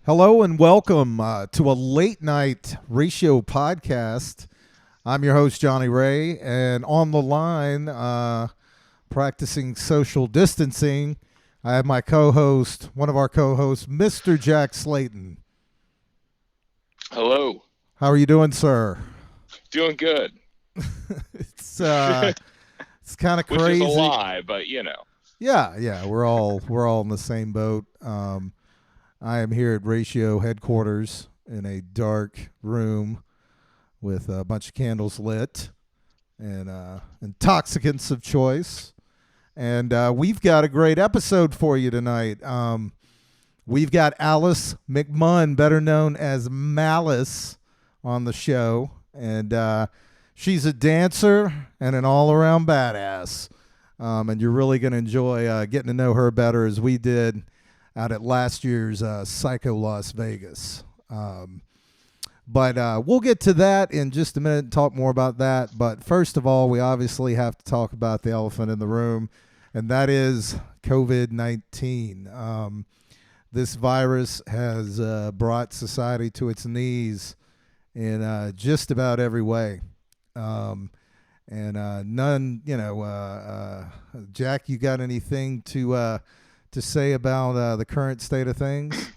Hello and welcome to a late night ratio podcast. I'm your host, Johnny Ray, and on the line, practicing social distancing, I have my co-host, one of our co-hosts, Mr. Jack Slayton. Hello. How are you doing, sir? Doing good. it's uh, it's kind of Which is a crazy. lie, but you know. Yeah, we're all in the same boat. I am here at Ratio headquarters in a dark room with a bunch of candles lit and intoxicants of choice. And we've got a great episode for you tonight. We've got Alice McMunn, better known as Malice, on the show. And she's a dancer and an all around badass. And you're really going to enjoy getting to know her better as we did out at last year's Psycho Las Vegas. But we'll get to that in just a minute and talk more about that. But first of all, we obviously have to talk about the elephant in the room, and that is COVID-19. This virus has brought society to its knees in just about every way. Jack, you got anything to say about the current state of things?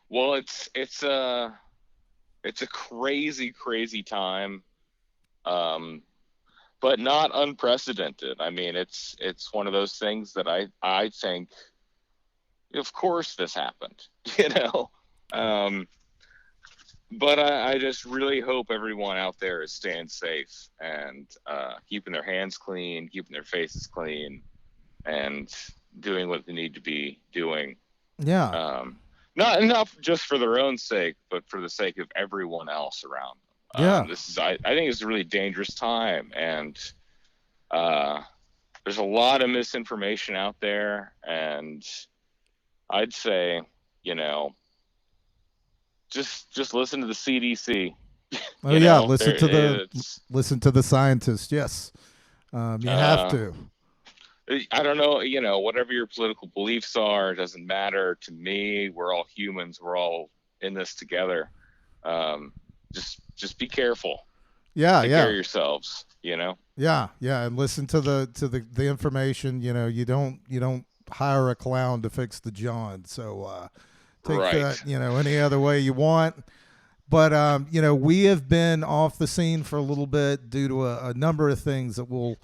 Well, it's a crazy time, um, but not unprecedented. I mean, it's one of those things that I think, of course, this happened. You know, um, but I just really hope everyone out there is staying safe and keeping their hands clean, keeping their faces clean, and doing what they need to be doing. Yeah, Um, not just for their own sake, but for the sake of everyone else around them. yeah, I think it's a really dangerous time, and uh, there's a lot of misinformation out there, and I'd say, you know, just listen to the CDC. oh You yeah. know, there it's Listen to the scientists. Yes, you have uh, to. I don't know, you know, whatever your political beliefs are, it doesn't matter to me. We're all humans. We're all in this together. Um, just be careful. Yeah, Take care yeah, of yourselves. You know. yeah, and listen to the information. You don't hire a clown to fix the John. So take that Right. any other way you want. But we have been off the scene for a little bit due to a number of things that we'll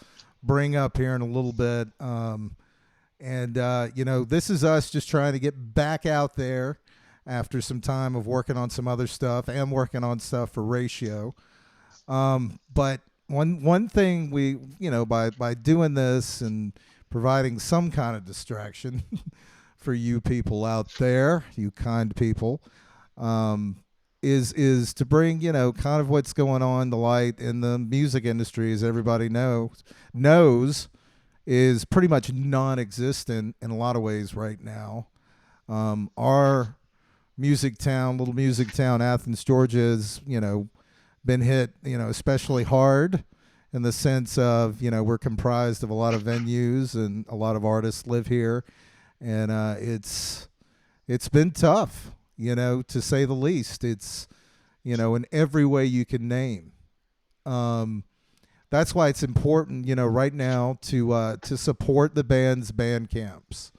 bring up here in a little bit. And this is us just trying to get back out there after some time of working on some other stuff and working on stuff for Ratio. But one thing we by doing this and providing some kind of distraction for you people out there, you kind people, um, is to bring kind of what's going on to light in the music industry, as everybody knows is pretty much non-existent in a lot of ways right now. Our little music town, Athens, Georgia, has been hit especially hard in the sense of we're comprised of a lot of venues and a lot of artists live here, and it's been tough, to say the least. It's in every way you can name. Um, that's why it's important, right now to support the band's band camps,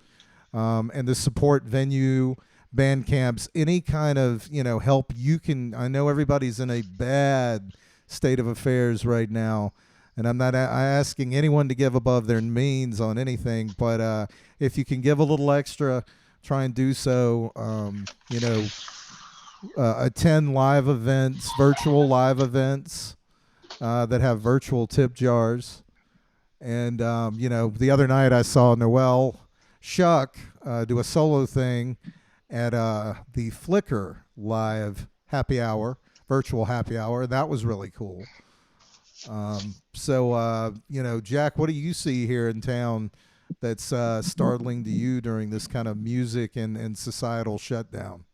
and to support venue band camps. Any kind of help you can. I know everybody's in a bad state of affairs right now, and I'm not asking anyone to give above their means on anything, but if you can give a little extra, try and do so. Attend live events, virtual live events that have virtual tip jars. And the other night I saw Noel Shuck do a solo thing at the Flickr live happy hour, virtual happy hour. That was really cool. Jack, what do you see here in town that's startling to you during this kind of music and societal shutdown?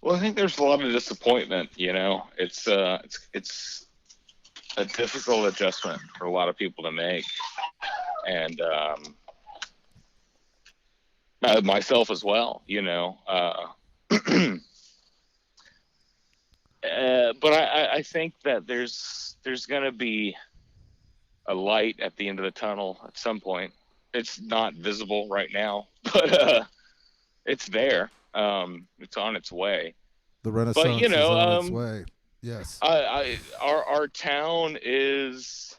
Well, I think there's a lot of disappointment. You know, it's a difficult adjustment for a lot of people to make, and myself as well, you know. But I think that there's gonna be a light at the end of the tunnel at some point. It's not visible right now, but it's there. It's on its way. The But you Renaissance is know, on its way. Yes. our town is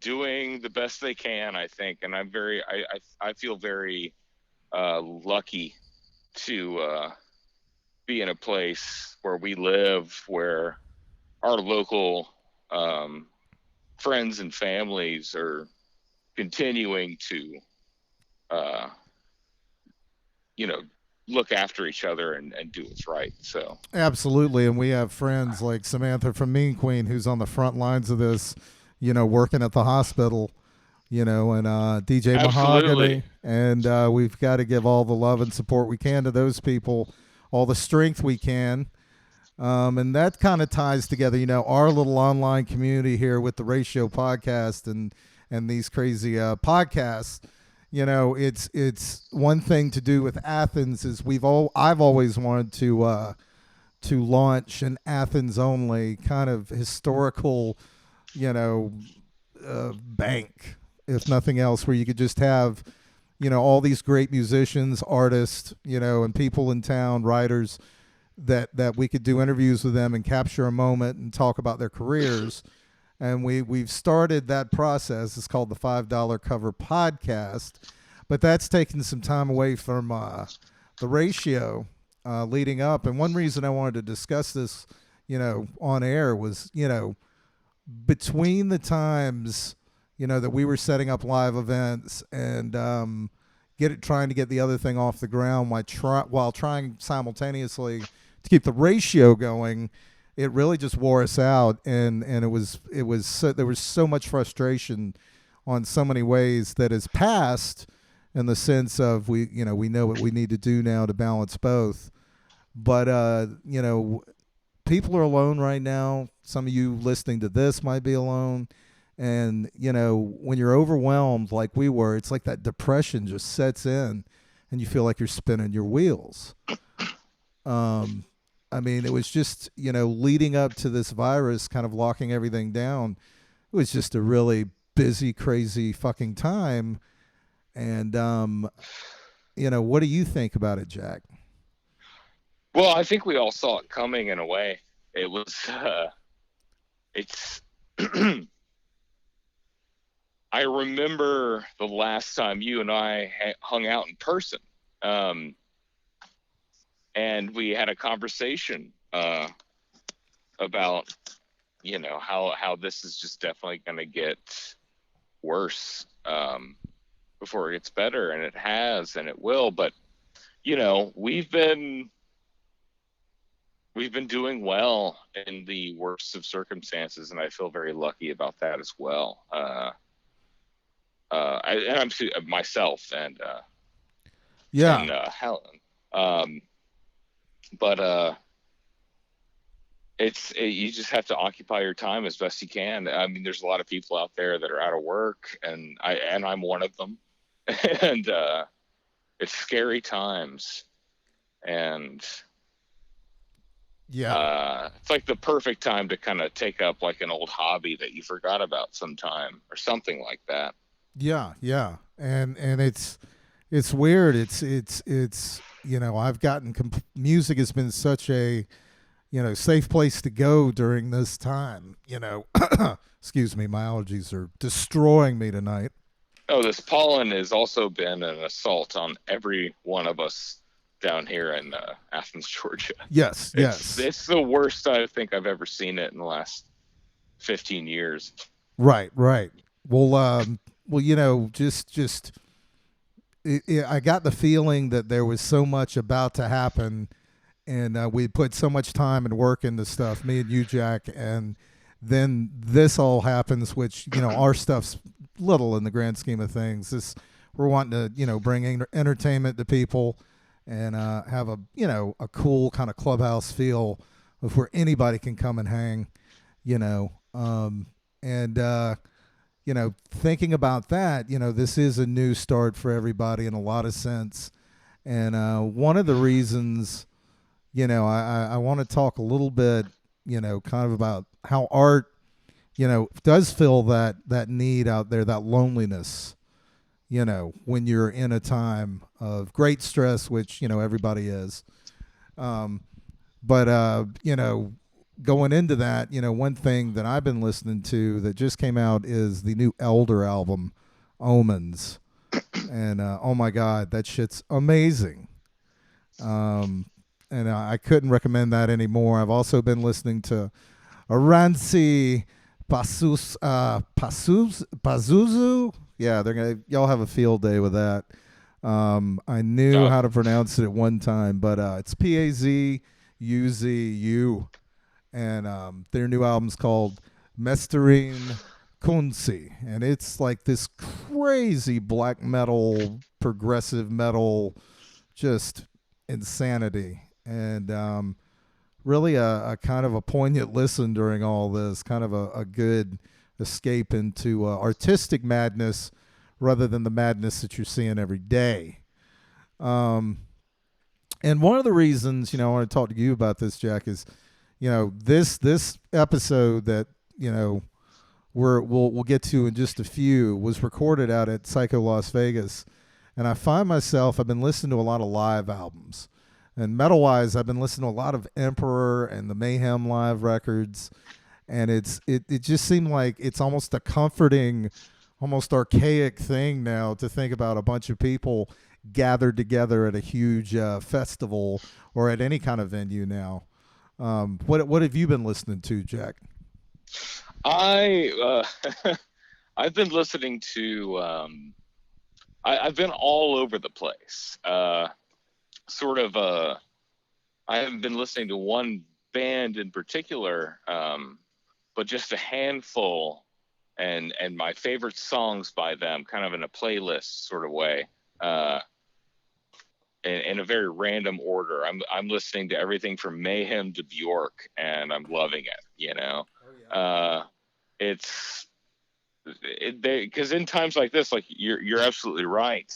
doing the best they can, I think, and I feel very lucky to be in a place where we live, where our local um, friends and families are continuing to, uh, you know, look after each other and do what's right. So Absolutely, and we have friends like Samantha from Mean Queen, who's on the front lines of this, working at the hospital, and DJ absolutely, Mahogany, and we've got to give all the love and support we can to those people, all the strength we can, and that kind of ties together, our little online community here with the Ratio podcast and these crazy podcasts. It's one thing to do with Athens is I've always wanted to launch an Athens only kind of historical, you know, bank, if nothing else, where you could just have, all these great musicians, artists, and people in town, writers, that we could do interviews with them and capture a moment and talk about their careers. And we've started that process. It's called the $5 Cover Podcast, but that's taken some time away from the Ratio leading up. And one reason I wanted to discuss this, on air was, between the times, that we were setting up live events and trying to get the other thing off the ground while trying simultaneously to keep the Ratio going. It really just wore us out, and there was so much frustration on so many ways that has passed, in the sense of we know what we need to do now to balance both. But people are alone right now. Some of you listening to this might be alone, and when you're overwhelmed like we were, it's like that depression just sets in, and you feel like you're spinning your wheels. I mean, it was just, leading up to this virus kind of locking everything down. It was just a really busy, crazy fucking time. And, what do you think about it, Jack? well, I think we all saw it coming in a way. It was, it's. I remember the last time you and I hung out in person, um, and we had a conversation about how this is just definitely going to get worse before it gets better, and it has, and it will. But we've been doing well in the worst of circumstances, and I feel very lucky about that as well. I'm myself Yeah. and Helen, um, but you just have to occupy your time as best you can. I mean, there's a lot of people out there that are out of work, and I'm one of them, and it's scary times, and Yeah. it's like the perfect time to kind of take up like an old hobby that you forgot about sometime or something like that. Yeah. Yeah. And it's weird. It's, I've gotten, music has been such a, safe place to go during this time, excuse me, my allergies are destroying me tonight. Oh, this pollen has also been an assault on every one of us down here in Athens, Georgia. Yes. It's Yes. it's the worst I think I've ever seen it in the last 15 years. Right. Right. Well, just I got the feeling that there was so much about to happen, and we put so much time and work into stuff, me and you, Jack, and then this all happens, which our stuff's little in the grand scheme of things. We're wanting to bring entertainment to people and have a cool kind of clubhouse feel of where anybody can come and hang, you know, and thinking about that, this is a new start for everybody in a lot of sense. And one of the reasons, I want to talk a little bit, kind of about how art, does fill that need out there, that loneliness, when you're in a time of great stress, which, everybody is. Um, but, going into that, one thing that I've been listening to that just came out is the new Elder album, Omens. And oh my God, that shit's amazing. Um, and I couldn't recommend that anymore. I've also been listening to Aranci Pazuzu. Yeah, y'all have a field day with that. I knew Oh, how to pronounce it at one time, but it's Pazuzu, and their new album's called Mestering Kunzi, and it's like this crazy black metal, progressive metal, just insanity, and really a kind of a poignant listen during all this, kind of a good escape into artistic madness rather than the madness that you're seeing every day. Um, and one of the reasons, I want to talk to you about this, Jack, is this episode that we'll get to in just a few was recorded out at Psycho Las Vegas, and I find myself I've been listening to a lot of live albums, and metal wise I've been listening to a lot of Emperor and the Mayhem live records, and it just seemed like it's almost a comforting, almost archaic thing now to think about a bunch of people gathered together at a huge festival or at any kind of venue now. What have you been listening to, Jack? I I've been listening to I've been all over the place. Sort of I haven't been listening to one band in particular, but just a handful, and my favorite songs by them, kind of in a playlist sort of way. Uh, in a very random order. I'm listening to everything from Mayhem to Bjork, and I'm loving it. Oh yeah. Uh, it's because in times like this, like you're absolutely right.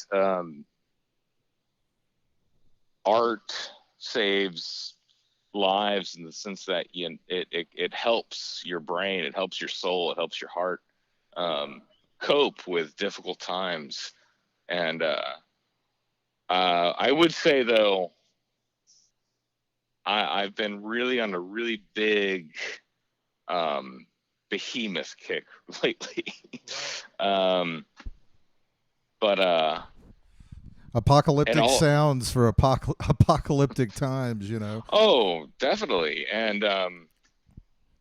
Art saves lives in the sense that it helps your brain, it helps your soul, it helps your heart Oh yeah. cope with difficult times. And I would say though, I've been really on a really big um, behemoth kick lately. Right. um, but and Apocalyptic all sounds for apocalyptic times. oh, definitely. And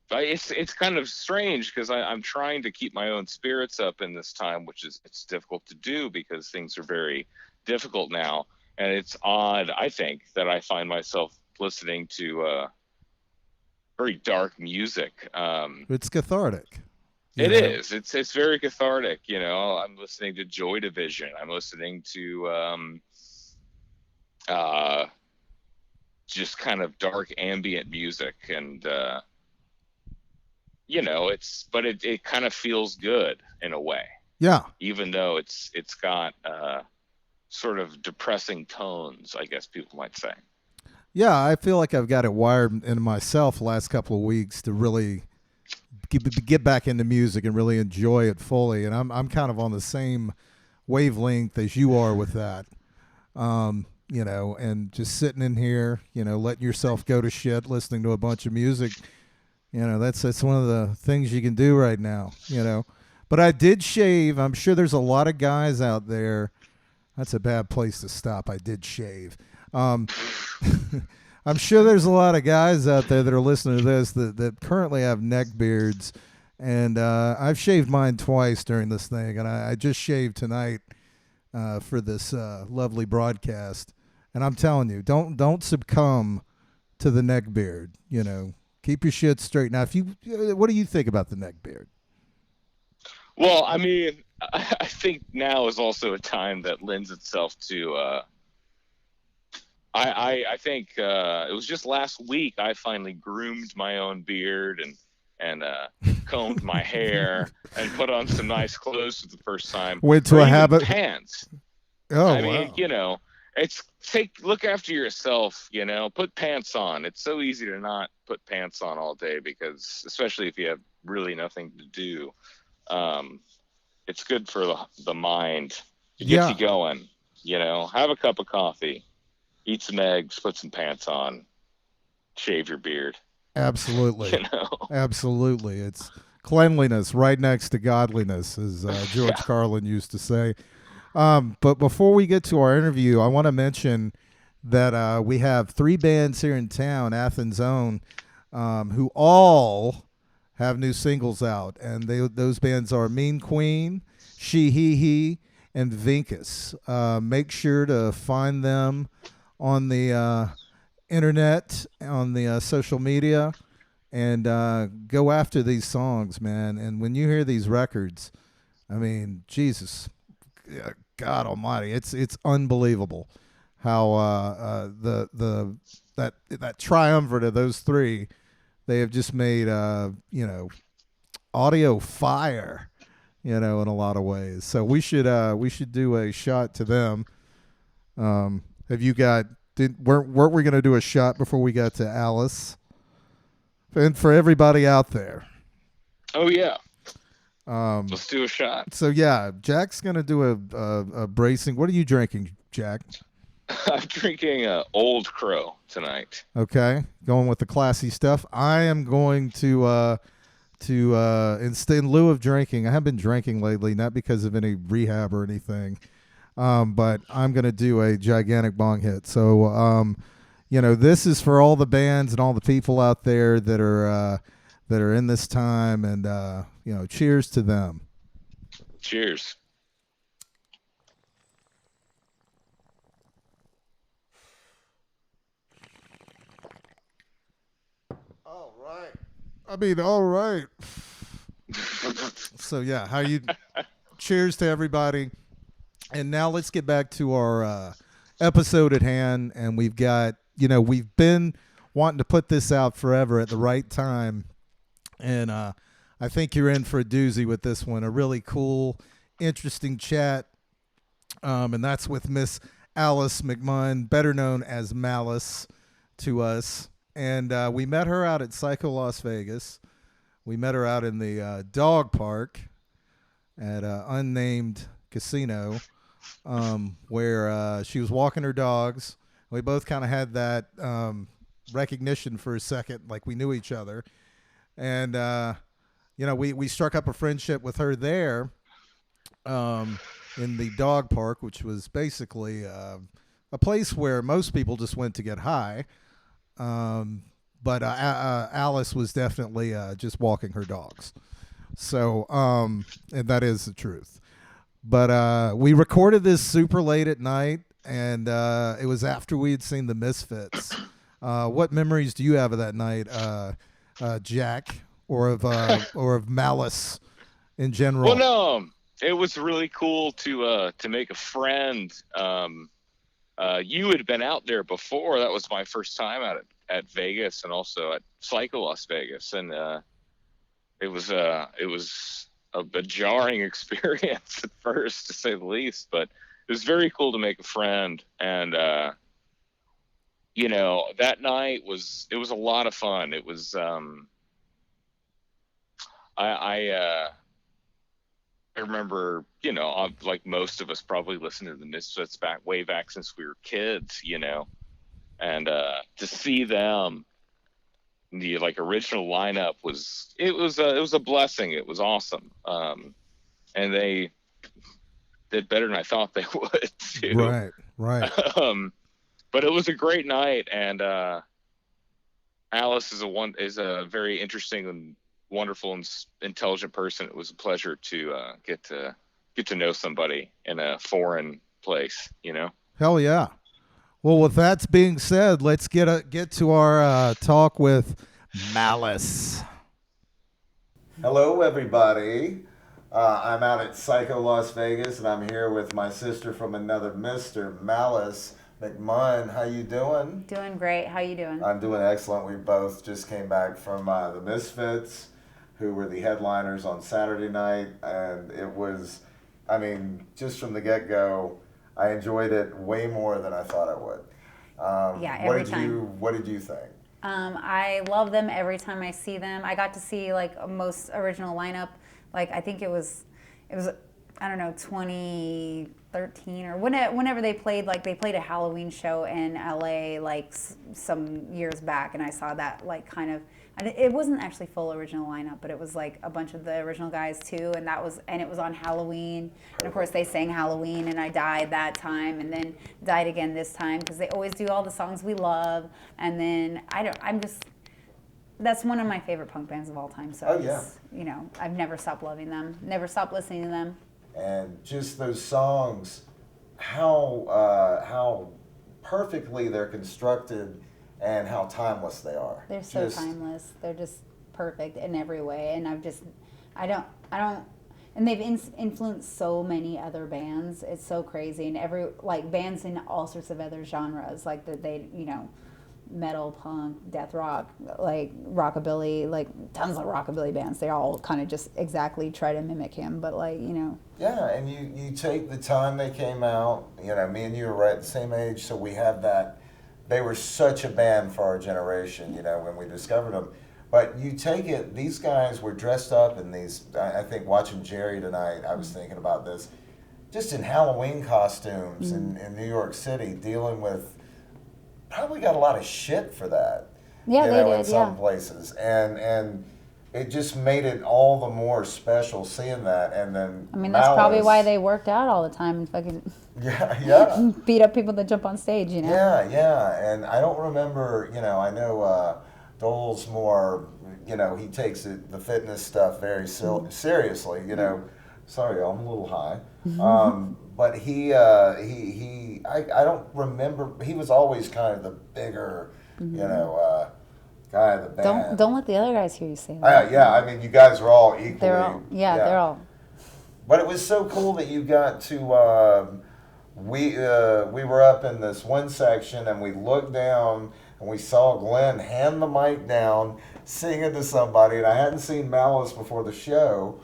it's kind of strange because I'm trying to keep my own spirits up in this time, which is it's difficult to do because things are very difficult now. And it's odd, I think, that I find myself listening to very dark music. It's cathartic. You It know. is. It's very cathartic. I'm listening to Joy Division. I'm listening to uh, just kind of dark ambient music, and but it kind of feels good in a way, Yeah. even though it's got sort of depressing tones, I guess people might say. Yeah, I feel like I've got it wired in myself the last couple of weeks to really get back into music and really enjoy it fully. And I'm kind of on the same wavelength as you are with that. And just sitting in here, letting yourself go to shit, listening to a bunch of music. That's one of the things you can do right now. But I did shave. I'm sure there's a lot of guys out there. That's a bad place to stop. I did shave. Um, I'm sure there's a lot of guys out there that are listening to this that currently have neck beards. And I've shaved mine twice during this thing. And I just shaved tonight for this lovely broadcast. And I'm telling you, don't succumb to the neck beard. Keep your shit straight. Now, what do you think about the neck beard? Well, I mean, I think now is also a time that lends itself to. I think it was just last week I finally groomed my own beard and combed my hair and put on some nice clothes for the first time, Went to or a even habit. pants. Oh I mean, wow. it's look after yourself, put pants on. It's so easy to not put pants on all day because, especially if you have really nothing to do, um, it's good for the mind. It gets you Yeah, going, have a cup of coffee, eat some eggs, put some pants on, shave your beard, absolutely. you know? Absolutely. It's cleanliness right next to godliness, as Yeah. George Carlin used to say. But before we get to our interview, I want to mention that we have three bands here in town, Athens' own, who all have new singles out. And those bands are Mean Queen, She He He, and Vinkus. Make sure to find them on the internet, on the social media, and go after these songs, man. And when you hear these records, I mean, Jesus, God Almighty, it's unbelievable how that triumvirate of those three, they have just made audio fire, in a lot of ways. So we should do a shot to them. Have you got? Weren't we going to do a shot before we got to Alice? And for everybody out there. Oh yeah. Um, Let's do a shot. so yeah, Jack's gonna do a bracing. What are you drinking, Jack? I'm drinking Old Crow tonight. Okay, going with the classy stuff. I am going to instead in lieu of drinking. I haven't been drinking lately, not because of any rehab or anything. But I'm gonna do a gigantic bong hit. So this is for all the bands and all the people out there that are in this time, and cheers to them. Cheers. All right. I mean, all right. So yeah, how you? Cheers to everybody. And now let's get back to our episode at hand. And we've been wanting to put this out forever at the right time. And I think you're in for a doozy with this one. A really cool, interesting chat. And that's with Miss Alice McMunn, better known as Malice to us. And we met her out at Psycho Las Vegas. We met her out in the dog park at an unnamed casino, where she was walking her dogs. We both kind of had that recognition for a second, like we knew each other. And, we struck up a friendship with her there, in the dog park, which was basically a place where most people just went to get high. But Alice was definitely just walking her dogs. So, and that is the truth. But we recorded this super late at night, and it was after we had seen the Misfits. What memories do you have of that night, Jack, or of Malice in Well, general? no, it was really cool to make a friend. You had been out there before. That was my first time at Vegas and also at Psycho Las Vegas, and it was a jarring experience at first, to say the least. But it was very cool to make a friend, and that night it was a lot of fun. It was I I remember, like most of us probably listened to the Misfits way back since we were kids, and to see them, the like original lineup was a blessing. It was awesome, and they did better than I thought they would too. Right, right. um, but it was a great night, and Alice is a very interesting and wonderful and intelligent person. It was a pleasure to get to know somebody in a foreign place. Hell yeah. Well, with that being said, let's get to our talk with Malice. Hello, everybody. I'm out at Psycho Las Vegas, and I'm here with my sister from another Mister, Malice McMunn. How you doing? Doing great. How you doing? I'm doing excellent. We both just came back from the Misfits. who were the headliners on Saturday night, and it was, I mean, just from the get go, I enjoyed it way more than I thought I would. Yeah, every time. What did you think? I love them every time I see them. I got to see like a most original lineup. Like I think it was, I don't know, 2013 or whenever they played. Like they played a Halloween show in LA like some years back, and I saw that like kind of. It wasn't actually full original lineup, but it was like a bunch of the original guys too, and it was on Halloween. And of course they sang Halloween, and I died that time, and then died again this time because they always do all the songs we love. And then that's one of my favorite punk bands of all time. So I've never stopped loving them, never stopped listening to them. And just those songs, how perfectly they're constructed and how timeless they are. They're so timeless. They're just perfect in every way. And I don't, and they've influenced so many other bands. It's so crazy. And like bands in all sorts of other genres, like metal, punk, death rock, like rockabilly, like tons of rockabilly bands. They all kind of just exactly try to mimic him, but Yeah, and you take the time they came out, me and you were right at the same age, so we have that. They were such a band for our generation, when we discovered them. But you take it, these guys were dressed up in these, I think watching Jerry tonight, I was thinking about this, just in Halloween costumes in New York City, dealing with, probably got a lot of shit for that. Yeah, they did, in some places. And it just made it all the more special seeing that. And then that's probably why they worked out all the time and fucking beat up people that jump on stage, Yeah. And I don't remember, I know Dole's more, he takes the fitness stuff very seriously, Sorry, I'm a little high. But I don't remember, he was always kind of the bigger, guy of the band. Don't let the other guys hear you say that. You guys are all equally. They're all. But it was so cool that you got to, we were up in this one section and we looked down and we saw Glenn hand the mic down, singing to somebody, and I hadn't seen Malice before the show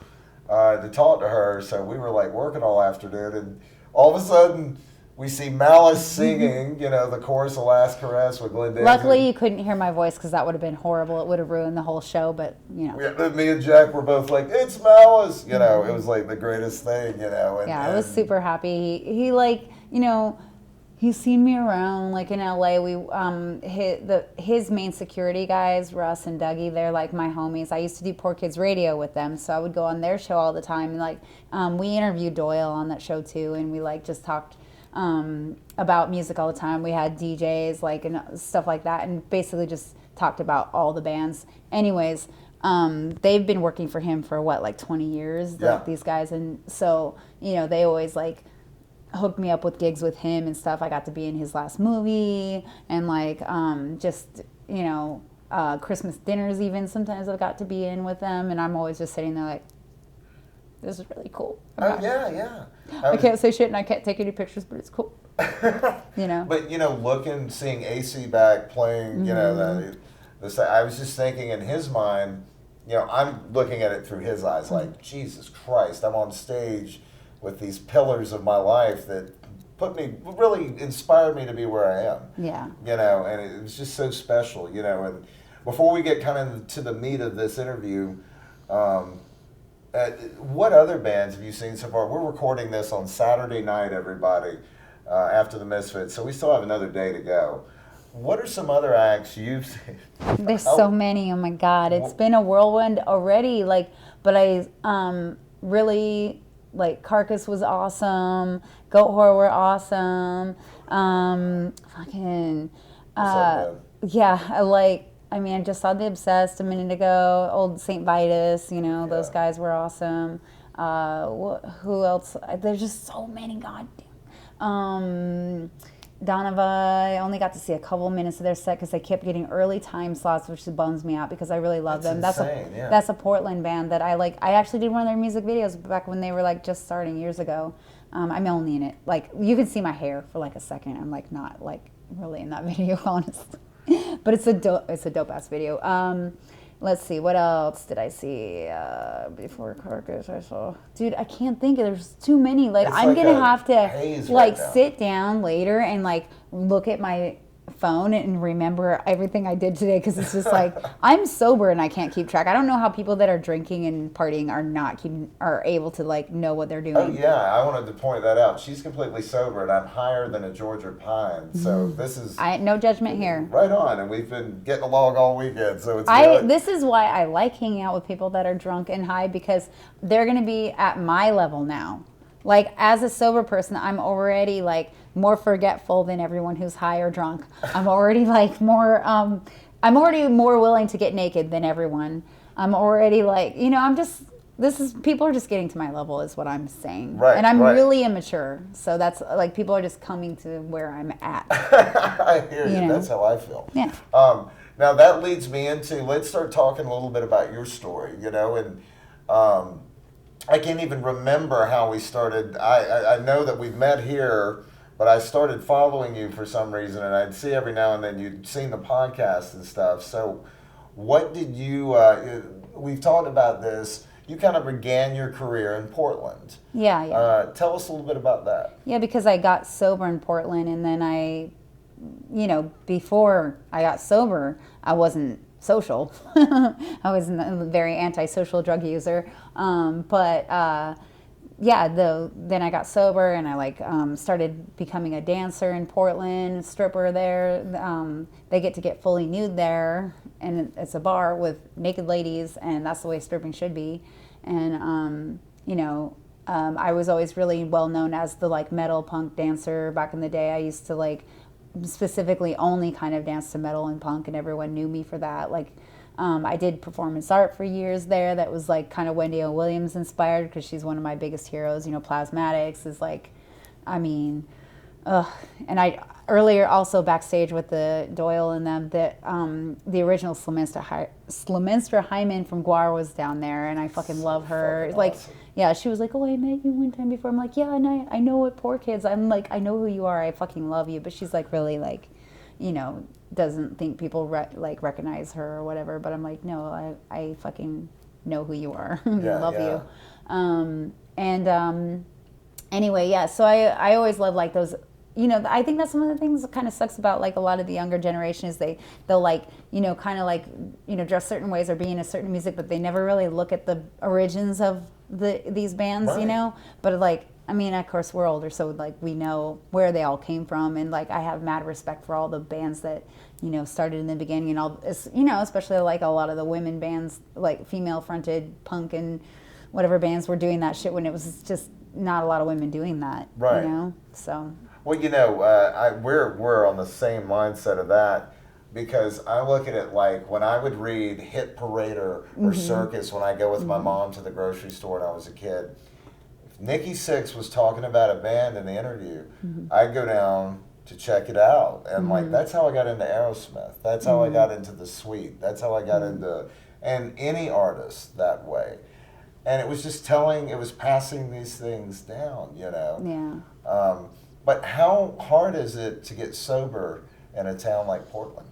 to talk to her, so we were like working all afternoon, and all of a sudden we see Malice singing, the chorus of Last Caress with Glenn Danzig. Luckily you couldn't hear my voice because that would have been horrible. It would have ruined the whole show, but Yeah, me and Jack were both like, it's Malice! It was like the greatest thing, And, I was super happy. He he's seen me around, like in LA. We his main security guys, Russ and Dougie, they're like my homies. I used to do Poor Kids Radio with them, so I would go on their show all the time. And we interviewed Doyle on that show too, and we just talked about music all the time. We had DJs and stuff like that, and basically just talked about all the bands. Anyways, they've been working for him for 20 years, these guys, and so they always hooked me up with gigs with him and stuff. I got to be in his last movie and Christmas dinners even sometimes I've got to be in with them, and I'm always just sitting there this is really cool. Yeah. I can't say shit and I can't take any pictures, but it's cool. But seeing AC back playing, I was just thinking in his mind, I'm looking at it through his eyes Jesus Christ, I'm on stage with these pillars of my life that really inspired me to be where I am. Yeah. And it was just so special, and before we get kind of to the meat of this interview, what other bands have you seen so far? We're recording this on Saturday night, everybody, after the Misfits, so we still have another day to go. What are some other acts you've seen? There's so many, oh my God. It's been a whirlwind already, but I really... Carcass was awesome. Goat Horror were awesome. I just saw The Obsessed a minute ago. Old St. Vitus, those guys were awesome. Who else? There's just so many. Donovan, I only got to see a couple minutes of their set because they kept getting early time slots, which bums me out because I really love them. Insane, that's a Portland band that I like. I actually did one of their music videos back when they were just starting years ago. I'm only in it. You can see my hair for a second. I'm not really in that video, honestly. But it's a dope ass video. Let's see, what else did I see before Carcass? I saw, dude, I can't think of. There's too many. Like, It's I'm like gonna a have to haze like right now. sit down later and like look at my phone and remember everything I did today, because it's just like I'm sober and I can't keep track. I don't know how people that are drinking and partying are able to like know what they're doing. Oh yeah, I wanted to point that out. She's completely sober, and I'm higher than a Georgia pine. So this is No judgment here. right on, and we've been getting along all weekend. So it's really, This is why I like hanging out with people that are drunk and high, because they're going to be at my level now. Like, as a sober person, I'm already like more forgetful than everyone who's high or drunk. I'm already like more I'm already more willing to get naked than everyone. I'm already like, people are just getting to my level is what I'm saying. Right, And I'm right. really immature. So that's like, people are just coming to where I'm at. I hear you. You know? That's how I feel. Yeah. Now that leads me into, let's start talking a little bit about your story. And I can't even remember how we started. I know that we've met here, but I started following you for some reason, and I'd see every now and then you'd seen the podcast and stuff. So what did you, we've talked about this, you kind of began your career in Portland. Yeah. Tell us a little bit about that. Yeah, because I got sober in Portland, and then before I got sober, I wasn't social. I was a very antisocial drug user. Then I got sober, and I started becoming a dancer in Portland, stripper there. They get fully nude there, and it's a bar with naked ladies, and that's the way stripping should be. And I was always really well known as the like metal punk dancer back in the day. I used to like specifically only kind of dance to metal and punk, and everyone knew me for that. I did performance art for years there that was like kind of Wendy O. Williams inspired, because she's one of my biggest heroes. Plasmatics is like, and I earlier also backstage with the Doyle and them, that the original Slemenstra Hyman from Guar was down there, and I fucking love her. Fucking Like, awesome. yeah, she was like, oh, I met you one time before. I'm like, yeah, and I know what poor kids. I'm like, I know who you are. I fucking love you. But she's like really like, doesn't think people recognize her or whatever. But I'm like, no, I fucking know who you are. Yeah, love yeah. you. Anyway, yeah. So I always love like those. I think that's one of the things that kind of sucks about like a lot of the younger generation is they'll like, kind of like, dress certain ways or be in a certain music, but they never really look at the origins of these bands, Right. But like, I mean, of course we're older, so like we know where they all came from, and like I have mad respect for all the bands that started in the beginning, and all, especially like a lot of the women bands, like female fronted punk and whatever bands were doing that shit when it was just not a lot of women doing that, Right. So. Well, we're on the same mindset of that, because I look at it like when I would read Hit Parader or Circus when I go with my mom to the grocery store when I was a kid. If Nikki Sixx was talking about a band in the interview, I'd go down to check it out. And like that's how I got into Aerosmith. That's how I got into The Sweet. That's how I got into any artist that way. And it was just it was passing these things down, Yeah. But how hard is it to get sober in a town like Portland?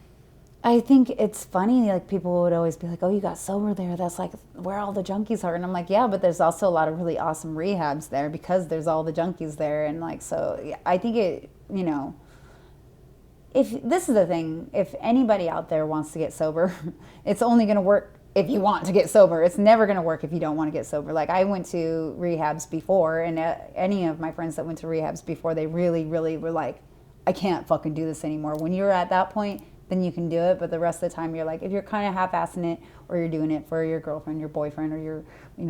I think it's funny, like people would always be like, oh, you got sober there. That's like where all the junkies are. And I'm like, yeah, but there's also a lot of really awesome rehabs there because there's all the junkies there. And like, so yeah, I think it, if this is the thing, if anybody out there wants to get sober, it's only going to work if you want to get sober. It's never going to work if you don't want to get sober. Like I went to rehabs before, and any of my friends that went to rehabs before, they really, really were like, I can't fucking do this anymore. When you're at that point, then you can do it. But the rest of the time, you're like, if you're kind of half-assing it, or you're doing it for your girlfriend, your boyfriend, or your,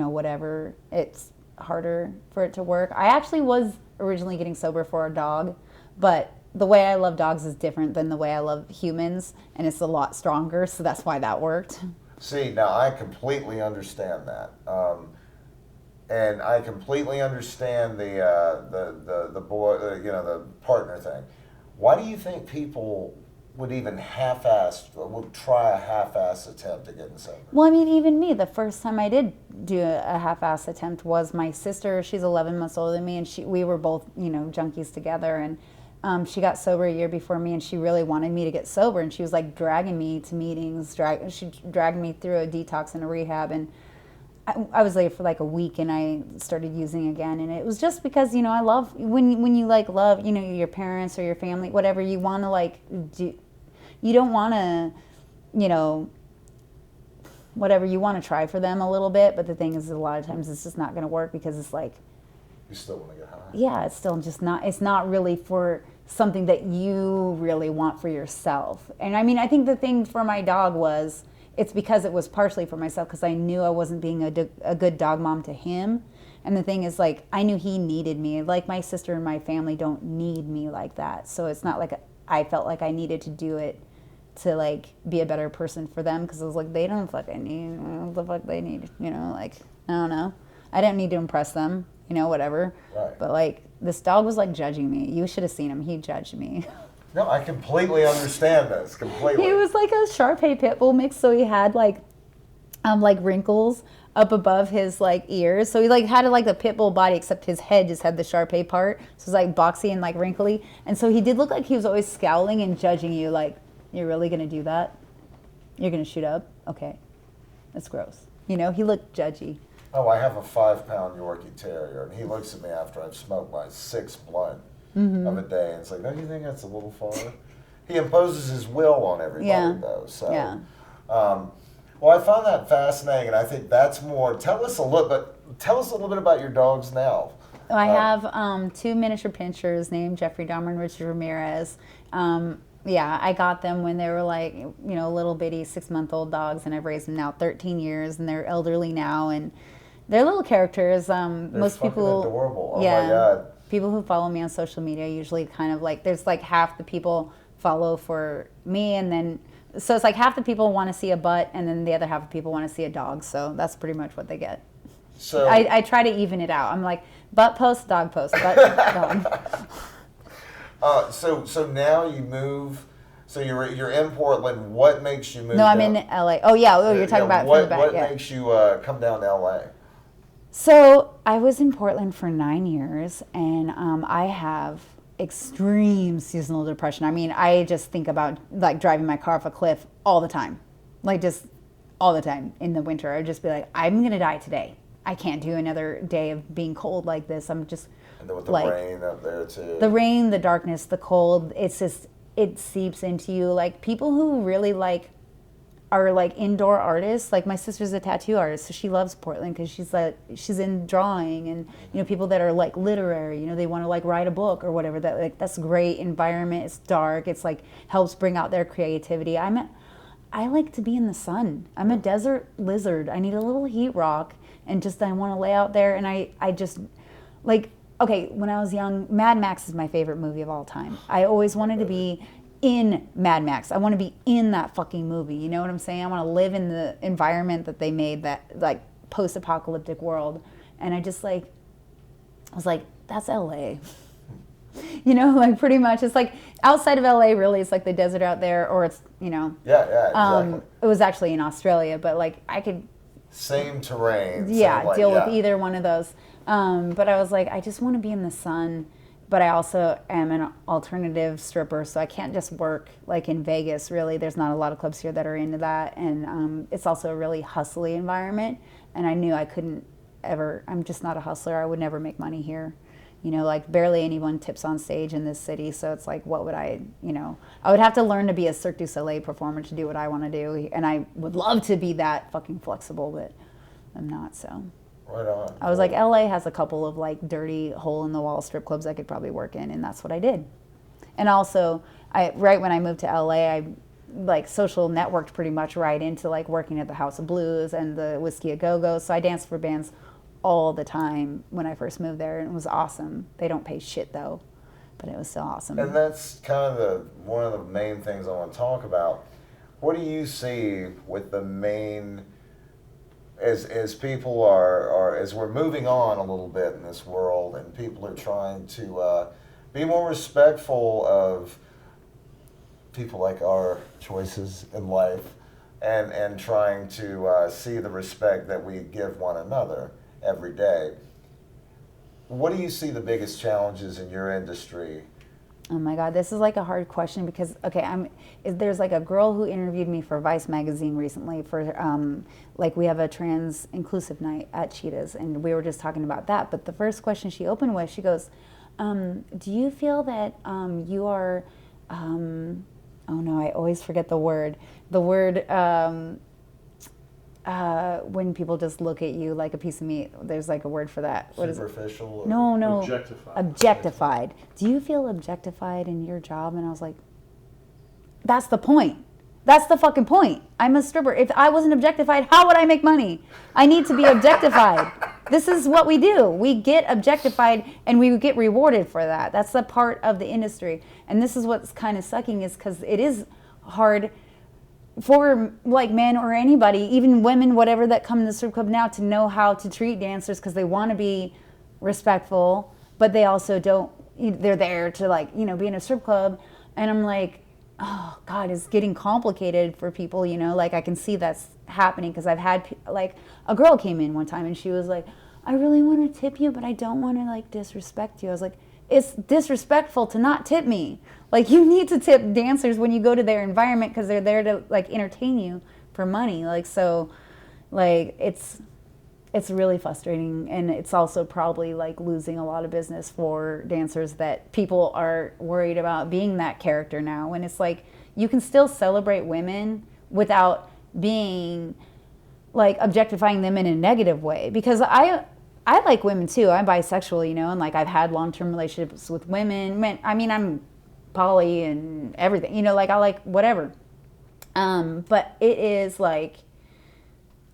whatever, it's harder for it to work. I actually was originally getting sober for a dog, but the way I love dogs is different than the way I love humans, and it's a lot stronger, so that's why that worked. See, now I completely understand that, and I completely understand the boy, the partner thing. Why do you think people would even would try a half-ass attempt at getting sober? Well, I mean, even me, the first time I did do a half-ass attempt was my sister. She's 11 months older than me, and we were both, junkies together, and she got sober a year before me, and she really wanted me to get sober, and she was like dragging me to meetings. She dragged me through a detox and a rehab, and I was there for like a week, and I started using again. And it was just because, I love when you like love, your parents or your family, whatever you want to like do. You don't want to, whatever you want to try for them a little bit, but the thing is, a lot of times it's just not going to work because it's like, You still want to get high. yeah, it's still just not, it's not really for something that you really want for yourself. And I mean, I think the thing for my dog was, it's because it was partially for myself, because I knew I wasn't being a good dog mom to him. And the thing is, like, I knew he needed me. Like, my sister and my family don't need me like that. So it's not like I felt like I needed to do it to, like, be a better person for them, because I was like, they don't fucking need what the fuck they need, like, I don't know. I didn't need to impress them, whatever. Right. But, like, this dog was, like, judging me. You should have seen him. He judged me. No, I completely understand this. Completely. He was like a Shar-Pei pit bull mix, so he had like wrinkles up above his like ears. So he like had like a pit bull body, except his head just had the Shar-Pei part. So it was like boxy and like wrinkly. And so he did look like he was always scowling and judging you, like, you're really gonna do that? You're gonna shoot up? Okay, that's gross. He looked judgy. Oh, I have a 5-pound Yorkie Terrier, and he looks at me after I've smoked my 6th blunt of a day, and it's like, don't you think that's a little far? He imposes his will on everybody, though. So, yeah. Well, I found that fascinating, and I think that's more. Tell us a little bit about your dogs now. I have 2 miniature pinchers named Jeffrey Dahmer and Richard Ramirez. Yeah, I got them when they were like, little bitty 6-month-old dogs, and I've raised them now 13 years, and they're elderly now, and they're little characters. They're Most fucking people, adorable. Oh yeah, my God. People who follow me on social media usually kind of like, there's like half the people follow for me, and then so it's like half the people want to see a butt, and then the other half of people want to see a dog. So that's pretty much what they get. So I try to even it out. I'm like, butt post, dog post, butt, dog. So now you move. So you're in Portland. What makes you move? No, I'm down? in LA. Oh yeah, you're talking about what, from the back. What Yeah. makes you come down to LA? So I was in Portland for 9 years, and I have extreme seasonal depression. I mean, I just think about like driving my car off a cliff all the time, like just all the time in the winter. I'd just be like, I'm gonna die today. I can't do another day of being cold like this. I'm just And then with the like, rain up there too. the rain, the darkness, the cold. It's just, it seeps into you. Like people who really like are like indoor artists. Like my sister's a tattoo artist, so she loves Portland because she's in drawing, and people that are like literary, they want to like write a book or whatever. That's a great environment. It's dark. It's like helps bring out their creativity. I like to be in the sun. I'm a desert lizard. I need a little heat rock, and just I want to lay out there, and I just like, okay, when I was young, Mad Max is my favorite movie of all time. I always wanted to be in Mad Max. I want to be in that fucking movie. You know what I'm saying? I want to live in the environment that they made, that like post-apocalyptic world. And I just like, I was like, that's LA. Like pretty much it's like outside of LA really, it's like the desert out there, or it's, Yeah, exactly. it was actually in Australia, but like I could, Same terrain. yeah, deal with either one of those. But I was like, I just want to be in the sun. But I also am an alternative stripper, so I can't just work like in Vegas, really. There's not a lot of clubs here that are into that. And it's also a really hustly environment. And I knew I couldn't ever, I'm just not a hustler. I would never make money here. Like barely anyone tips on stage in this city. So it's like, what would I would have to learn to be a Cirque du Soleil performer to do what I want to do. And I would love to be that fucking flexible, but I'm not, so. Right on. I was like, LA has a couple of like dirty hole in the wall strip clubs I could probably work in, and that's what I did. And also, right when I moved to LA, I like social networked pretty much right into like working at the House of Blues and the Whiskey A Go Go. So I danced for bands all the time when I first moved there, and it was awesome. They don't pay shit though, but it was still awesome. And that's kind of one of the main things I want to talk about. What do you see with the main, as people are as we're moving on a little bit in this world, and people are trying to be more respectful of people like our choices in life, and trying to see the respect that we give one another every day. What do you see the biggest challenges in your industry Oh my God, this is like a hard question because there's like a girl who interviewed me for Vice magazine recently for like we have a trans inclusive night at Cheetahs and we were just talking about that. But the first question she opened with, she goes, "Do you feel that you are?" Oh no, I always forget the word. The word. When people just look at you like a piece of meat, there's like a word for that. What is it? Superficial? No. Objectified. Objectified. Do you feel objectified in your job? And I was like, that's the point. That's the fucking point. I'm a stripper. If I wasn't objectified, how would I make money? I need to be objectified. This is what we do. We get objectified and we get rewarded for that. That's the part of the industry. And this is what's kind of sucking is because it is hard for like men or anybody, even women, whatever, that come to the strip club now to know how to treat dancers because they want to be respectful, but they also don't, they're there to like, you know, be in a strip club. And I'm like, oh God, it's getting complicated for people, you know, like I can see that's happening because I've had like a girl came in one time and she was like, I really want to tip you, but I don't want to like disrespect you. I was like, it's disrespectful to not tip me. Like you need to tip dancers when you go to their environment because they're there to like entertain you for money. Like so, like it's really frustrating, and it's also probably like losing a lot of business for dancers that people are worried about being that character now. When it's like you can still celebrate women without being like objectifying them in a negative way because I like women too. I'm bisexual, you know, and like I've had long-term relationships with women. I mean, I'm poly and everything, you know, like I like whatever. But it is like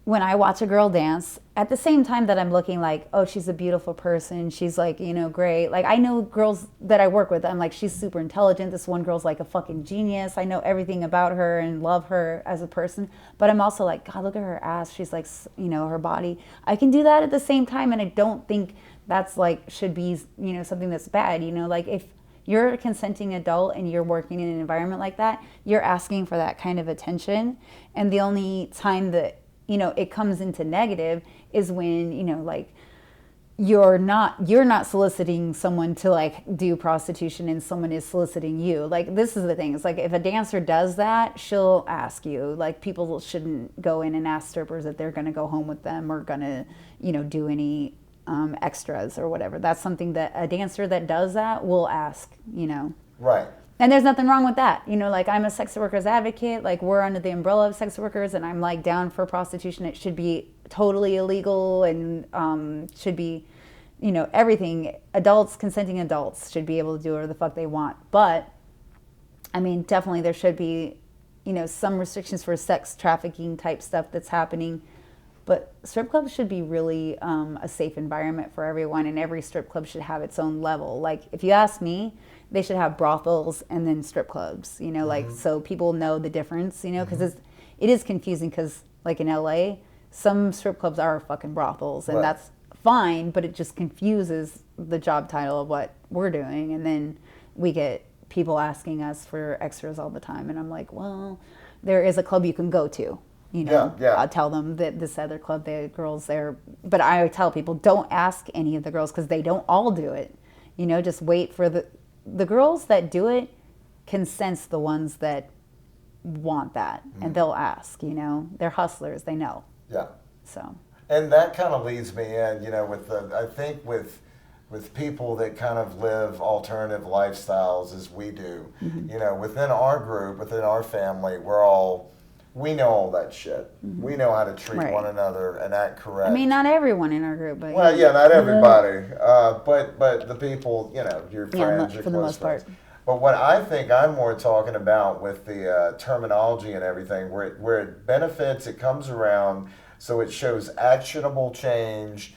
when I watch a girl dance, at the same time that I'm looking like, oh, she's a beautiful person. She's like, you know, great. Like I know girls that I work with. I'm like, she's super intelligent. This one girl's like a fucking genius. I know everything about her and love her as a person. But I'm also like, God, look at her ass. She's like, you know, her body. I can do that at the same time. And I don't think that's like, should be, you know, something that's bad. You know, like if you're a consenting adult and you're working in an environment like that, you're asking for that kind of attention. And the only time that, you know, it comes into negative is when, you know, like you're not soliciting someone to like do prostitution and someone is soliciting you. Like this is the thing. It's like if a dancer does that, she'll ask you. Like people shouldn't go in and ask strippers that they're going to go home with them or going to, you know, do any extras or whatever. That's something that a dancer that does that will ask, you know. Right. And there's nothing wrong with that. You know, like I'm a sex workers advocate, like we're under the umbrella of sex workers and I'm like down for prostitution. It should be totally illegal and should be, you know, everything. Adults, consenting adults should be able to do whatever the fuck they want. But, I mean, definitely there should be, you know, some restrictions for sex trafficking type stuff that's happening. But strip clubs should be really a safe environment for everyone, and every strip club should have its own level. Like, if you ask me, they should have brothels and then strip clubs, you know, like, so people know the difference, you know, because it is confusing because, like, in LA, some strip clubs are fucking brothels, and that's fine, but it just confuses the job title of what we're doing, and then we get people asking us for extras all the time, and I'm like, well, there is a club you can go to. You know, I'll tell them that this other club, the girls there, but I tell people don't ask any of the girls because they don't all do it. You know, just wait for the girls that do it can sense the ones that want that, and they'll ask. You know, they're hustlers, they know. Yeah. So. And that kind of leads me in, you know, I think with people that kind of live alternative lifestyles as we do, you know, within our group, within our family, we know all that shit. We know how to treat one another and act correct. I mean, not everyone in our group, but well, yeah, not everybody. But the people, you know, your friends, your for the most part. But what I think I'm more talking about with the terminology and everything, where it benefits, it comes around, so it shows actionable change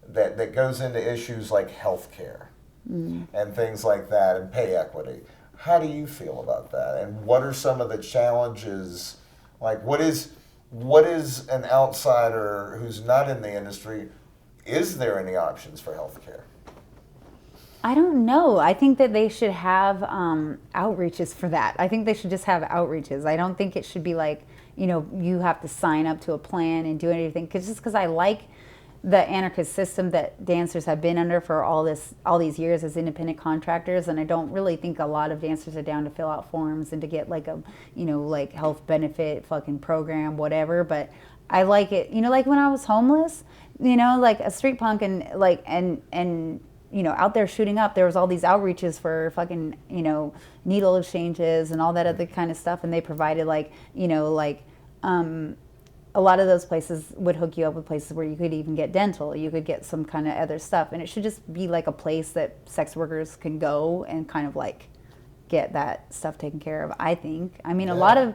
that goes into issues like healthcare and things like that, and pay equity. How do you feel about that? And what are some of the challenges? Like, what is an outsider who's not in the industry? Is there any options for healthcare? I don't know. I think that they should have outreaches for that. I think they should just have outreaches. I don't think it should be like, you know, you have to sign up to a plan and do anything. Just because I like the anarchist system that dancers have been under for all these years as independent contractors, and I don't really think a lot of dancers are down to fill out forms and to get like a like health benefit fucking program, whatever. But I like it, like when I was homeless, like a street punk and like and out there shooting up, there was all these outreaches for fucking needle exchanges and all that other kind of stuff, and they provided a lot of those places would hook you up with places where you could even get dental, you could get some kind of other stuff, and it should just be like a place that sex workers can go and kind of like get that stuff taken care of. I think. I mean, a lot of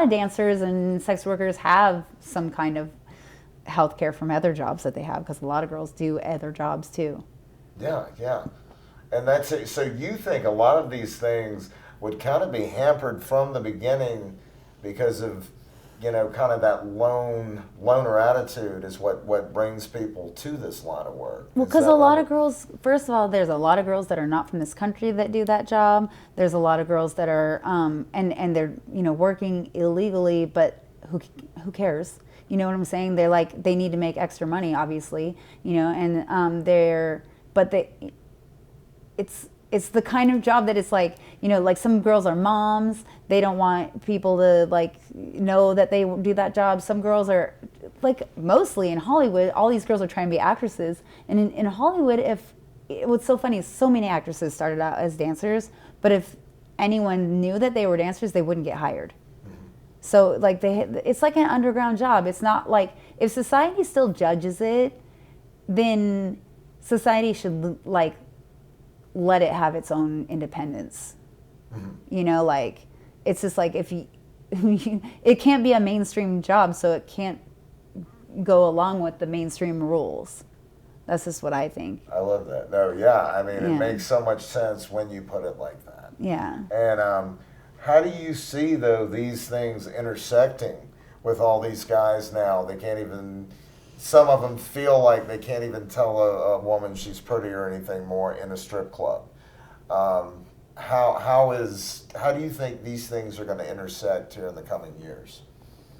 dancers and sex workers have some kind of health care from other jobs that they have, because a lot of girls do other jobs too. Yeah. And that's it. So you think a lot of these things would kind of be hampered from the beginning because of, kind of that loner attitude is what brings people to this line of work. Well, because a lot of girls, first of all, there's a lot of girls that are not from this country that do that job. There's a lot of girls that are, and they're, working illegally, but who cares? You know what I'm saying? They're like, they need to make extra money, obviously, and it's the kind of job that it's like, like some girls are moms. They don't want people to like know that they do that job. Some girls are like, mostly in Hollywood, all these girls are trying to be actresses. And in Hollywood, what's so funny is so many actresses started out as dancers, but if anyone knew that they were dancers, they wouldn't get hired. So like it's like an underground job. It's not like, if society still judges it, then society should like let it have its own independence. Like it's just like, if you it can't be a mainstream job, so it can't go along with the mainstream rules. That's just what I think. I love that. No, yeah, I mean, it makes so much sense when you put it like that. Yeah. And how do you see, though, these things intersecting with all these guys now? They can't even, some of them feel like they can't even tell a woman she's pretty or anything more in a strip club. How do you think these things are going to intersect here in the coming years?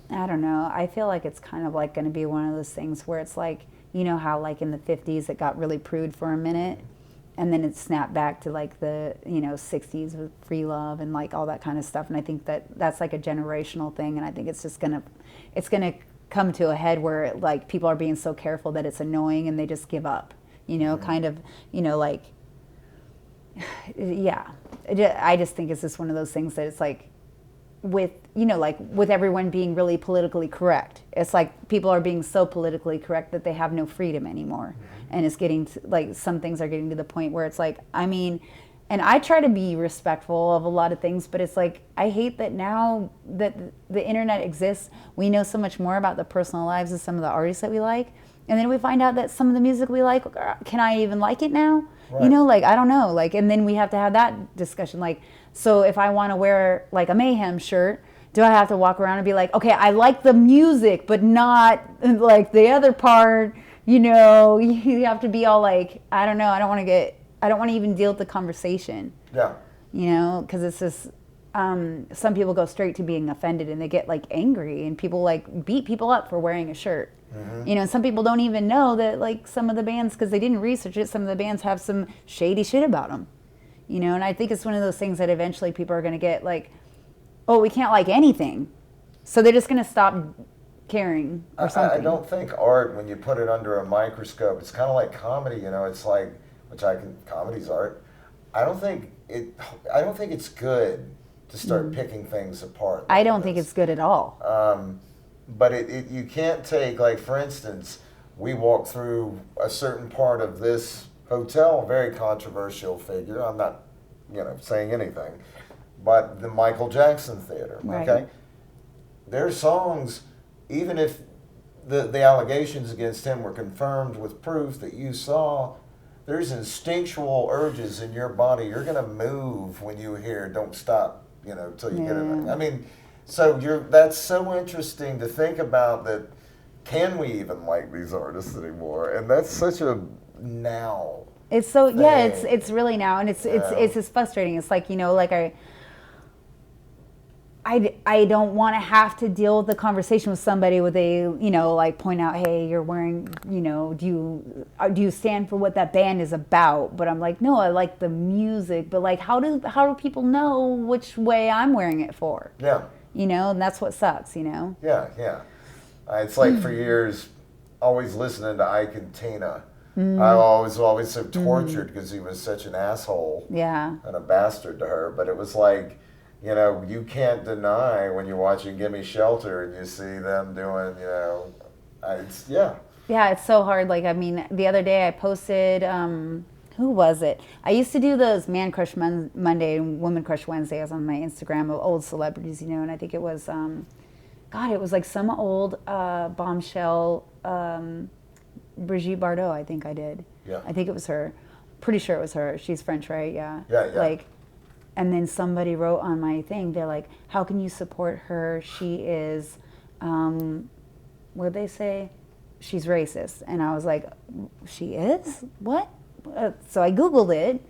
I don't know. I feel like it's kind of like going to be one of those things where it's like, how like in the 50s it got really prude for a minute, and then it snapped back to like the 60s with free love and like all that kind of stuff. And I think that's like a generational thing, and I think it's just gonna come to a head where like people are being so careful that it's annoying and they just give up. Kind of like, yeah. I just think it's just one of those things that it's like, with like with everyone being really politically correct, it's like people are being so politically correct that they have no freedom anymore. And it's getting to, like, some things are getting to the point where it's like, I mean, and I try to be respectful of a lot of things, but it's like, I hate that now that the internet exists, we know so much more about the personal lives of some of the artists that we like, and then we find out that some of the music we like, can I even like it now? Right. Like, I don't know, like, and then we have to have that discussion, like, so if I want to wear like a Mayhem shirt, do I have to walk around and be like, okay, I like the music, but not like the other part, you have to be all like, I don't know, I don't want to even deal with the conversation. Yeah. Because it's just, some people go straight to being offended and they get like angry, and people like beat people up for wearing a shirt. And some people don't even know that like some of the bands, because they didn't research it, some of the bands have some shady shit about them. And I think it's one of those things that eventually people are going to get like, oh, we can't like anything. So they're just going to stop caring or something. I don't think art, when you put it under a microscope, it's kind of like comedy, it's like, comedy's art. I don't think it's good to start picking things apart. I don't think it's good at all. But you can't take, like, for instance, we walked through a certain part of this hotel, very controversial figure. I'm not, saying anything, but the Michael Jackson Theater. Right. Okay, their songs, even if the allegations against him were confirmed with proof that you saw, there's instinctual urges in your body. You're gonna move when you hear "Don't Stop," till you get it. I mean, so that's so interesting to think about. That can we even like these artists anymore? And that's such a now. It's so thing. Yeah. It's really now, and it's just frustrating. It's like I don't want to have to deal with the conversation with somebody with a, you know, like point out, hey, you're wearing, you know, do you stand for what that band is about? But I'm like, no, I like the music, but like, how do people know which way I'm wearing it for? Yeah. You know, and that's what sucks, you know? Yeah, yeah. It's like for years, always listening to Ike and Tina. I was always so tortured because he was such an asshole. Yeah. And a bastard to her. But it was like, you know, you can't deny when you're watching Gimme Shelter and you see them doing, you know, it's, yeah. Yeah, it's so hard. Like, I mean, the other day I posted, who was it? I used to do those Man Crush Monday and Woman Crush Wednesdays on my Instagram of old celebrities, you know, and I think it was, God, it was like some old bombshell, Brigitte Bardot, I think I did. Yeah. I think it was her. Pretty sure it was her. She's French, right? Yeah. Yeah, yeah. Like, and then somebody wrote on my thing, they're like, how can you support her? She is, what did they say? She's racist. And I was like, she is? What? So I Googled it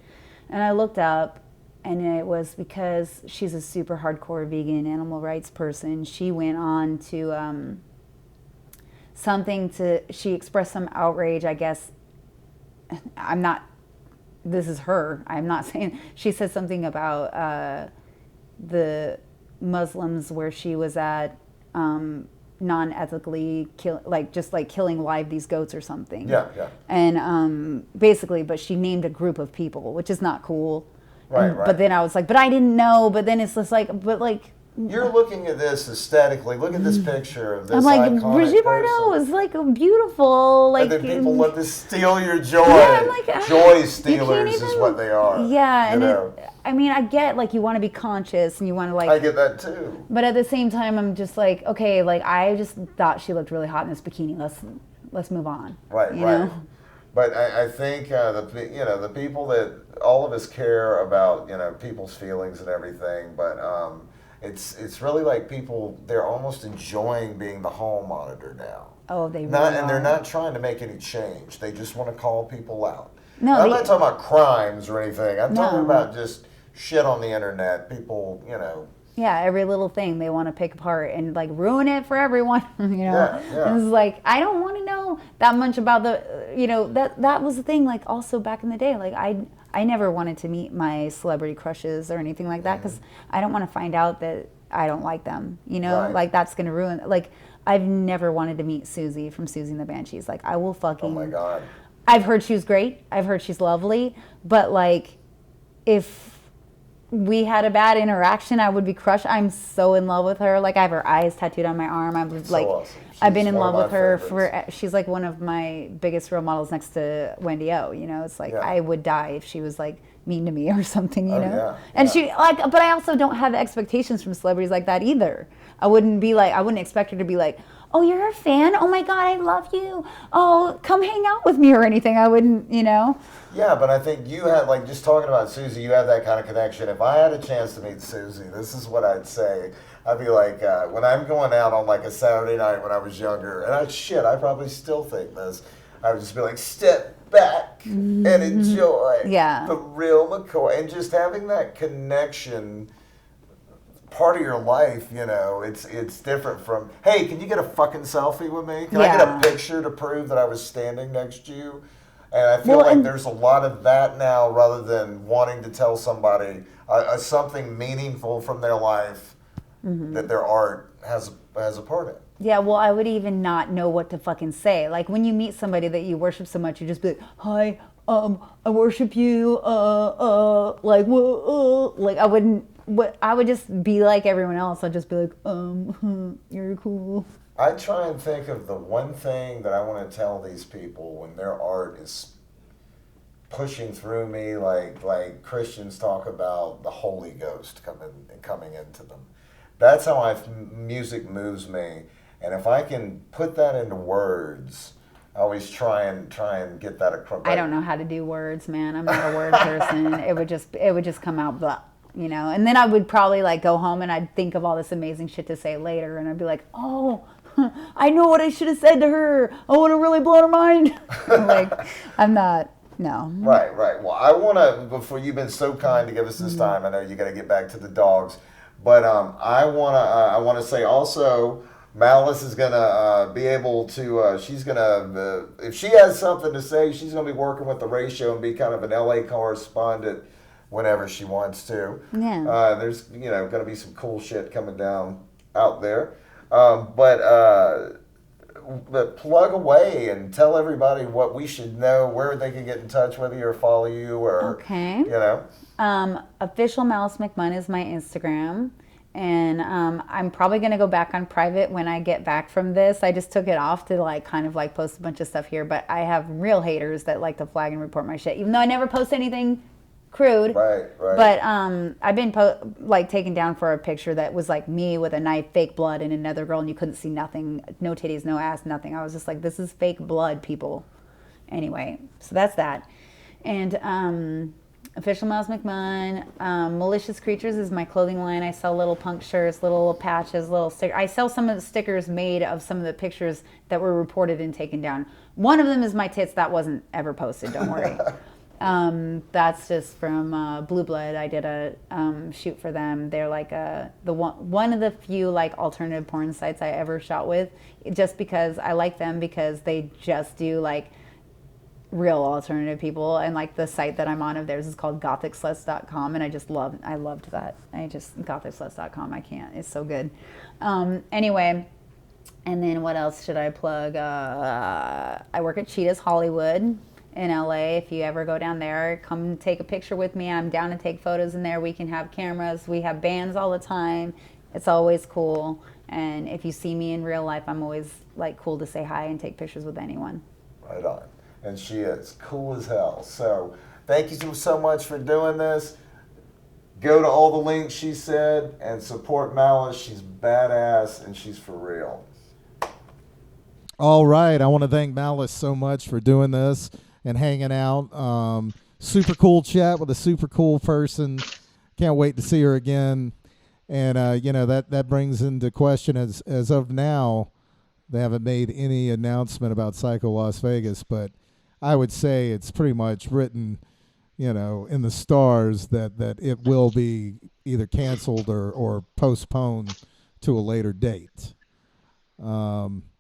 and I looked up, and it was because she's a super hardcore vegan animal rights person. She went on to she expressed some outrage, I guess. This is her. I'm not saying, she said something about the Muslims where she was at, non-ethically killing live these goats or something. Yeah, yeah. And basically, but she named a group of people, which is not cool. Right, And- right. But then I was like, but I didn't know. But then it's just like, but like, You're looking at this aesthetically. Look at this picture of this I'm like, iconic Brigitte person. Bardot is like a beautiful, like. And then people want to steal your joy. Yeah, I'm like, Joy you can't stealers is even- what they are. Yeah, you and know? I mean, I get like you want to be conscious and you want to like. I get that too. But at the same time, I'm just like, okay, like I just thought she looked really hot in this bikini. Let's move on. Right, you right. know? But I think the people that all of us care about, you know, people's feelings and everything. But it's really like people, they're almost enjoying being the hall monitor now. Oh, they really Not, are. and they're not trying to make any change. They just want to call people out. No, I'm they- not talking about crimes or anything. I'm talking No. about just shit on the internet. People, you know. Yeah, every little thing they want to pick apart and like ruin it for everyone. You know, Yeah, yeah. And it's like I don't want to know that much about the. You know, that was the thing. Like also back in the day, like I never wanted to meet my celebrity crushes or anything like that because I don't want to find out that I don't like them. You know, Right. like that's gonna ruin. Like I've never wanted to meet Susie from Susie and the Banshees. Like I will fucking. Oh my God. I've heard she's great. I've heard she's lovely. But like, if we had a bad interaction, I would be crushed. I'm so in love with her. Like I have her eyes tattooed on my arm. I'm So like, awesome. I've been She's in one love of with my her favorites. she's like one of my biggest role models next to Wendy O. You know, it's like Yeah. I would die if she was like mean to me or something. You Oh, know, yeah, and yeah. she like, but I also don't have expectations from celebrities like that either. I wouldn't expect her to be like, oh, you're a fan? Oh my God, I love you. Oh, come hang out with me or anything. I wouldn't, you know. Yeah, but I think you had, like, just talking about Susie, you have that kind of connection. If I had a chance to meet Susie, this is what I'd say. I'd be like, when I'm going out on, like, a Saturday night when I was younger, and I probably still think this, I would just be like, step back and enjoy Yeah. the real McCoy. And just having that connection, part of your life, you know, it's different from, hey, can you get a fucking selfie with me? Can I get Yeah. a picture to prove that I was standing next to you? And I feel Well, like and- there's a lot of that now rather than wanting to tell somebody something meaningful from their life that their art has a part in. Yeah, well, I would even not know what to fucking say. Like when you meet somebody that you worship so much, you just be like, "Hi, I worship you." Like, like I wouldn't. I would just be like everyone else. I'd just be like, "You're cool." I try and think of the one thing that I want to tell these people when their art is pushing through me, like Christians talk about the Holy Ghost coming into them. That's how music moves me, and if I can put that into words, I always try and get that across. I don't know how to do words, man. I'm not a word person. It would just come out, blah, you know. And then I would probably like go home and I'd think of all this amazing shit to say later, and I'd be like, oh, I know what I should have said to her. I want to really blow her mind. Like, I'm not. No. Right. Well, I want to, before you've been so kind to give us this time, I know you got to get back to the dogs, But I wanna say also, Malice is gonna be able to. She's gonna if she has something to say, she's gonna be working with the ratio and be kind of an LA correspondent whenever she wants to. Yeah. There's gonna be some cool shit coming down out there. But plug away and tell everybody what we should know, where they can get in touch with you or follow you, or Okay. Official Malice McMunn is my Instagram. And I'm probably going to go back on private when I get back from this. I just took it off to kind of post a bunch of stuff here. But I have real haters that like to flag and report my shit, even though I never post anything crude. Right. But I've been taken down for a picture that was me with a knife, fake blood, and another girl, and you couldn't see nothing, no titties, no ass, nothing. I was just like, this is fake blood, people. Anyway, so that's that. And Official Malice McMunn. Malicious Creatures is my clothing line. I sell little punk shirts, little patches, little stickers. I sell some of the stickers made of some of the pictures that were reported and taken down. One of them is my tits. That wasn't ever posted. Don't worry. That's just from Blue Blood. I did a shoot for them. They're one of the few alternative porn sites I ever shot with, just because I like them, because they just do real alternative people, and the site that I'm on of theirs is called gothicsluts.com, and I loved that. Gothicsluts.com. I can't. It's so good. Anyway. And then what else should I plug? I work at Cheetah's Hollywood in LA. If you ever go down there, come take a picture with me. I'm down to take photos in there. We can have cameras. We have bands all the time. It's always cool. And if you see me in real life, I'm always cool to say hi and take pictures with anyone. Right on. And she is cool as hell. So thank you so much for doing this. Go to all the links she said and support Malice. She's badass and she's for real. All right. I want to thank Malice so much for doing this and hanging out. Super cool chat with a super cool person. Can't wait to see her again. And, that brings into question, as of now, they haven't made any announcement about Psycho Las Vegas, but I would say it's pretty much written, in the stars that it will be either canceled or postponed to a later date.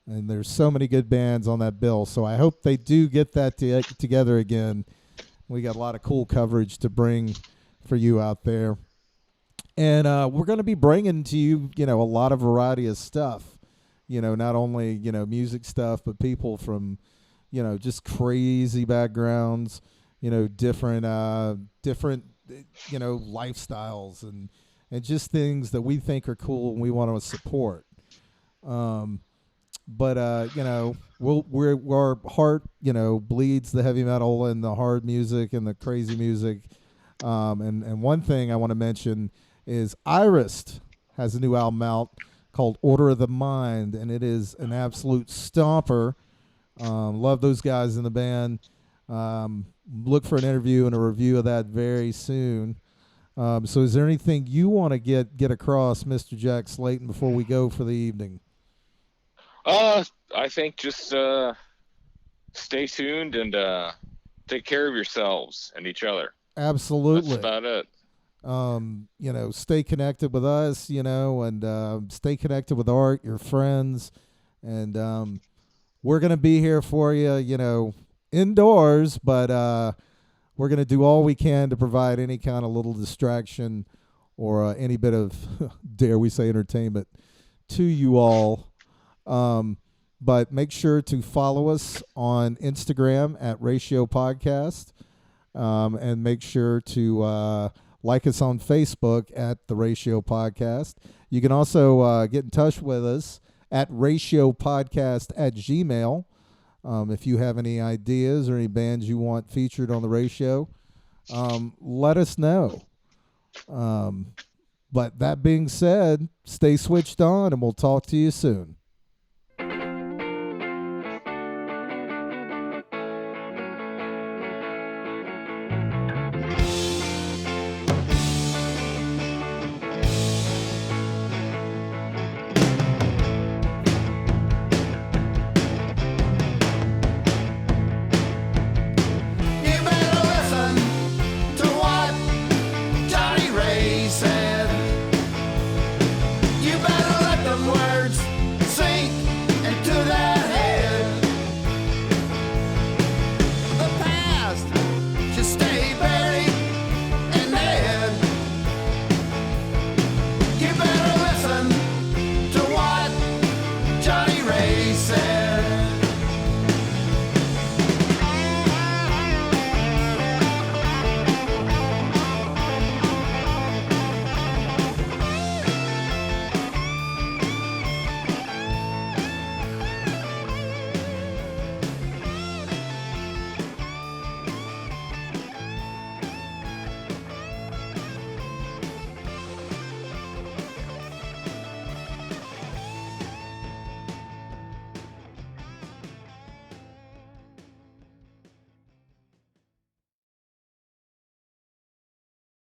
And there's so many good bands on that bill, so I hope they do get that together again. We got a lot of cool coverage to bring for you out there. And we're going to be bringing to you, a lot of variety of stuff. Not only, music stuff, but people from, just crazy backgrounds, different, lifestyles and just things that we think are cool and we want to support. But our heart, bleeds the heavy metal and the hard music and the crazy music. And one thing I want to mention is Iris has a new album out called Order of the Mind, and it is an absolute stomper. Love those guys in the band. Look for an interview and a review of that very soon. So is there anything you want to get across, Mr. Jack Slayton, before we go for the evening? I think just stay tuned and take care of yourselves and each other. Absolutely. That's about it. Stay connected with us, and stay connected with Art, your friends, and we're going to be here for you, indoors, but we're going to do all we can to provide any kind of little distraction or any bit of, dare we say, entertainment to you all. But make sure to follow us on Instagram at Ratio Podcast, and make sure to like us on Facebook at The Ratio Podcast. You can also get in touch with us at ratiopodcast@gmail.com. If you have any ideas or any bands you want featured on The Ratio, let us know. But that being said, stay switched on, and we'll talk to you soon.